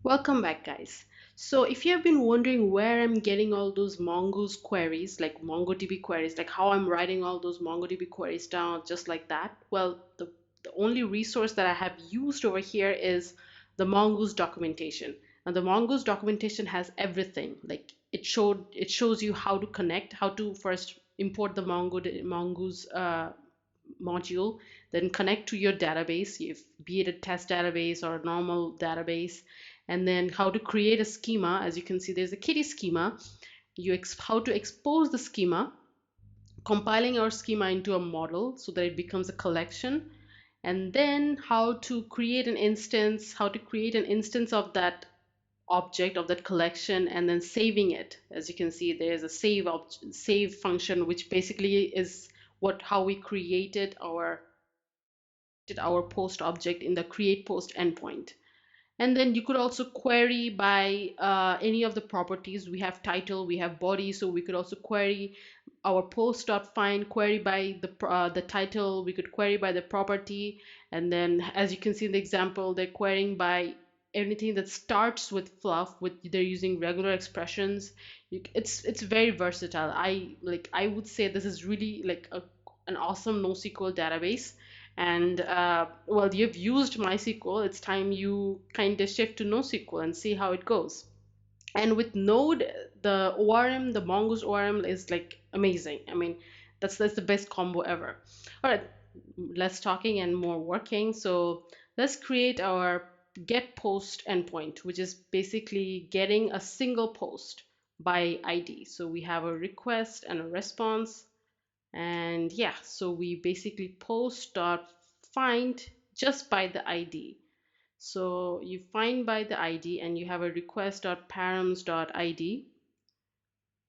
Welcome back, guys. So if you have been wondering where I'm getting all those Mongoose queries, like MongoDB queries, like how I'm writing all those MongoDB queries down just like that, well, the only resource that I have used over here is the Mongoose documentation. Now the Mongoose documentation has everything. Like it shows you how to connect, how to first import the Mongoose module, then connect to your database, if be it a test database or a normal database, and then how to create a schema. As you can see, there's a kitty schema. How to expose the schema, compiling our schema into a model so that it becomes a collection, and then how to create an instance, of that object of that collection, and then saving it. As you can see, there's a save function, which basically is what how we created our post object in the create post endpoint. And then you could also query by any of the properties. We have title, we have body, so we could also query our post.find, query by the title. We could query by the property. And then as you can see in the example, they're querying by anything that starts with fluff, with they're using regular expressions. It's very versatile. I would say this is really like an awesome NoSQL database. And well, you've used MySQL, it's time you kind of shift to NoSQL and see how it goes. And with Node, the ORM, the Mongoose ORM is like amazing. I mean, that's the best combo ever. All right, less talking and more working. So let's create our get post endpoint, which is basically getting a single post by ID. So we have a request and a response. And yeah, so we basically post dot find just by the ID. So you find by the ID and you have a request dot params dot ID.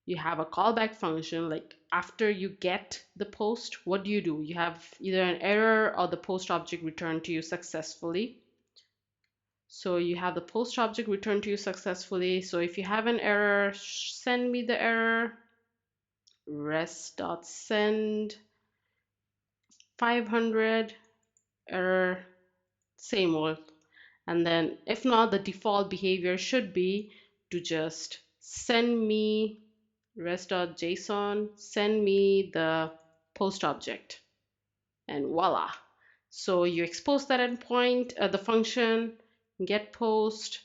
You have a callback function. Like after you get the post, what do? You have either an error or the post object returned to you successfully. So you have the post object returned to you successfully. So if you have an error, send me the error. Rest.send 500 error, same old. And then if not, the default behavior should be to just send me rest.json, send me the post object, and voila. So you expose that endpoint, the function, get post,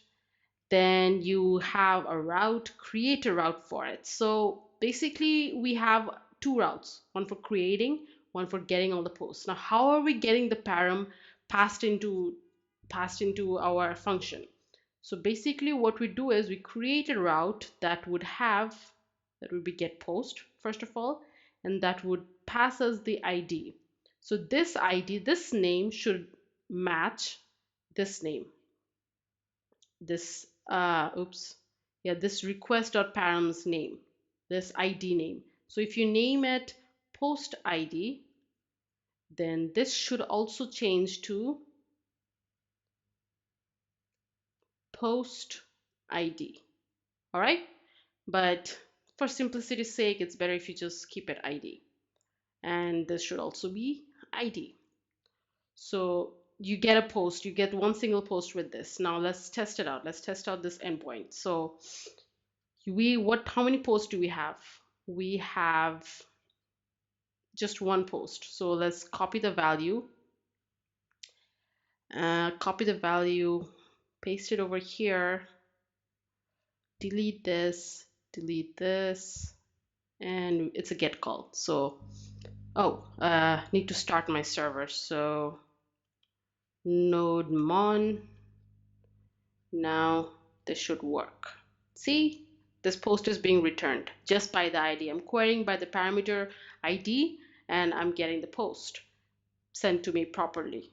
then you have a route, create a route for it. So basically we have two routes, one for creating, one for getting all the posts. Now, how are we getting the param passed into our function? So basically what we do is we create a route that would be get post, first of all, and that would pass us the ID. So this ID, this name should match this name, this oops, yeah, this request.params name, this ID name. So if you name it post ID, then this should also change to post ID. All right, but for simplicity's sake, it's better if you just keep it ID. And this should also be ID. So you get a post, you get one single post with this. Now let's test it out. Let's test out this endpoint. So how many posts do we have? We have just one post. So let's copy the value, paste it over here, delete this, and it's a get call. So, need to start my server. So node mon, now this should work. See, this post is being returned just by the ID. I'm querying by the parameter ID and I'm getting the post sent to me properly.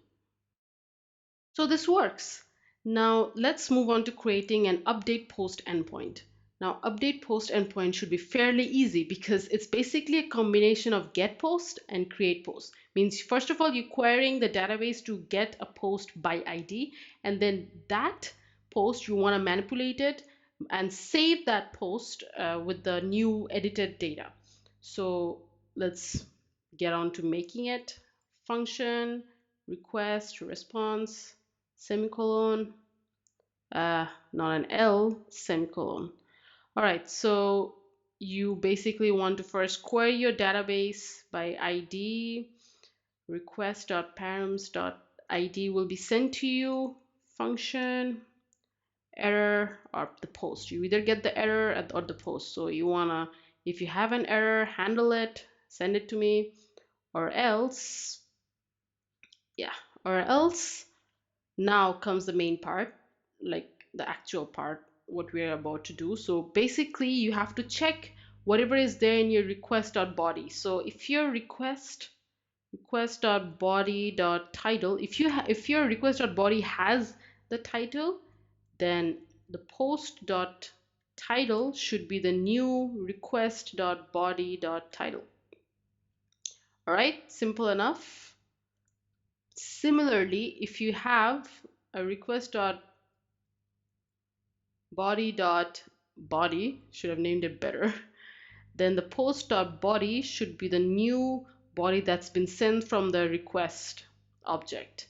So this works. Now let's move on to creating an update post endpoint. Now update post endpoint should be fairly easy because it's basically a combination of get post and create post. Means first of all, you're querying the database to get a post by ID, and then that post you want to manipulate it and save that post with the new edited data. So let's get on to making it. Function, request, response, semicolon, not an L, semicolon. All right, so you basically want to first query your database by ID. Request.params.id will be sent to you. Function error or the post. You either get the error or the post. So you wanna, if you have an error, handle it, send it to me, or else, yeah, or else now comes the main part, like the actual part, what we're about to do. So basically you have to check whatever is there in your request.body. So if your request.body.title, if your request.body has the title, then the post.title should be the new request.body.title. All right, simple enough. Similarly, if you have a request.body.body, should have named it better, then the post.body should be the new body that's been sent from the request object.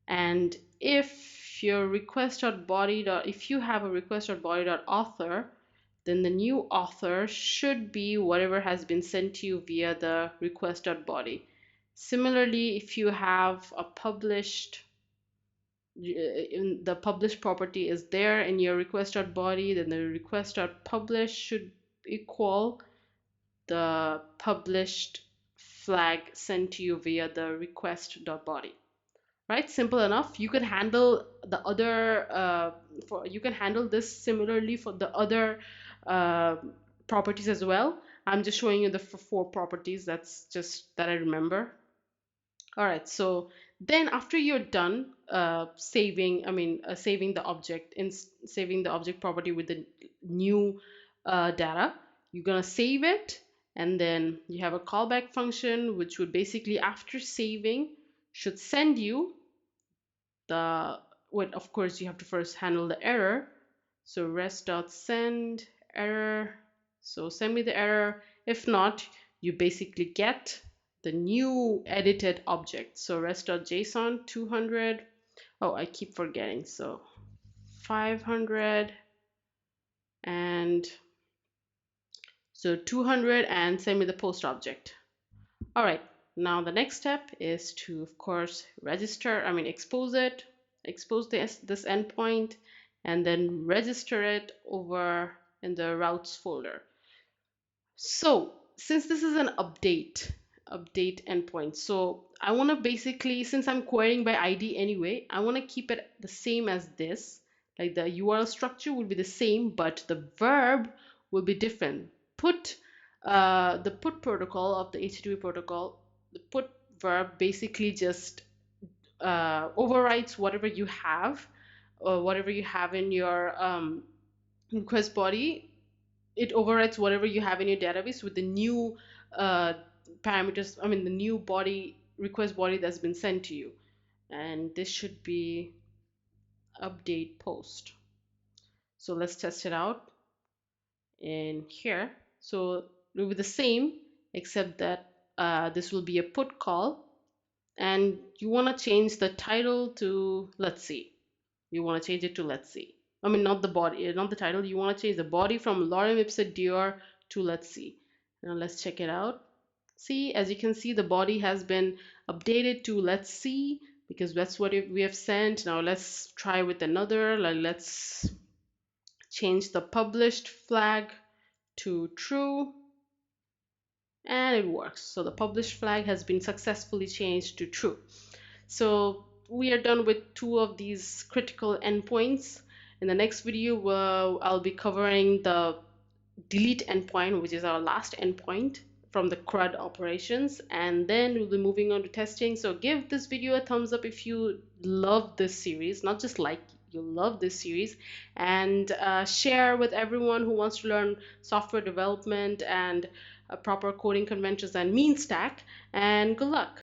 And if your request.body. If you have a request.body.author, then the new author should be whatever has been sent to you via the request.body. Similarly, if you have a published, the published property is there in your request.body, then the request.publish should equal the published flag sent to you via the request.body. Right, simple enough. You can handle the other you can handle this similarly for the other uh, properties as well. I'm just showing you the four properties that's just that I remember. All right, so then after you're done saving the object in saving the object property with the new data, you're gonna save it, and then you have a callback function which would basically, after saving, should send you the what. Of course, you have to first handle the error. So rest.send error. So send me the error. If not, you basically get the new edited object. So rest.json 200. Oh, I keep forgetting. So 500 and so 200, and send me the post object. All right, now the next step is to, of course, expose this endpoint, and then register it over in the routes folder. So since this is an update endpoint, so I want to basically, since I'm querying by ID anyway, I want to keep it the same as this. Like the URL structure will be the same, but the verb will be different. The put protocol of the HTTP protocol, the put verb basically just overwrites whatever you have, or whatever you have in your request body. It overwrites whatever you have in your database with the new uh, parameters, the new body, request body that's been sent to you. And this should be update post. So let's test it out in here. So it will be the same, except that this will be a put call, and you want to change the title to let's see. You want to change it to let's see. Not the body, not the title. You want to change the body from lorem ipsum dior to let's see. Now let's check it out. See, as you can see, the body has been updated to let's see, because that's what we have sent. Now let's try with another. Let's change the published flag to true, and it works. So the published flag has been successfully changed to true. So we are done with two of these critical endpoints. In the next video, I'll be covering the delete endpoint, which is our last endpoint from the CRUD operations, and then we'll be moving on to testing. So give this video a thumbs up if you love this series, not just like, you love this series, and share with everyone who wants to learn software development and proper coding conventions and mean stack, and good luck.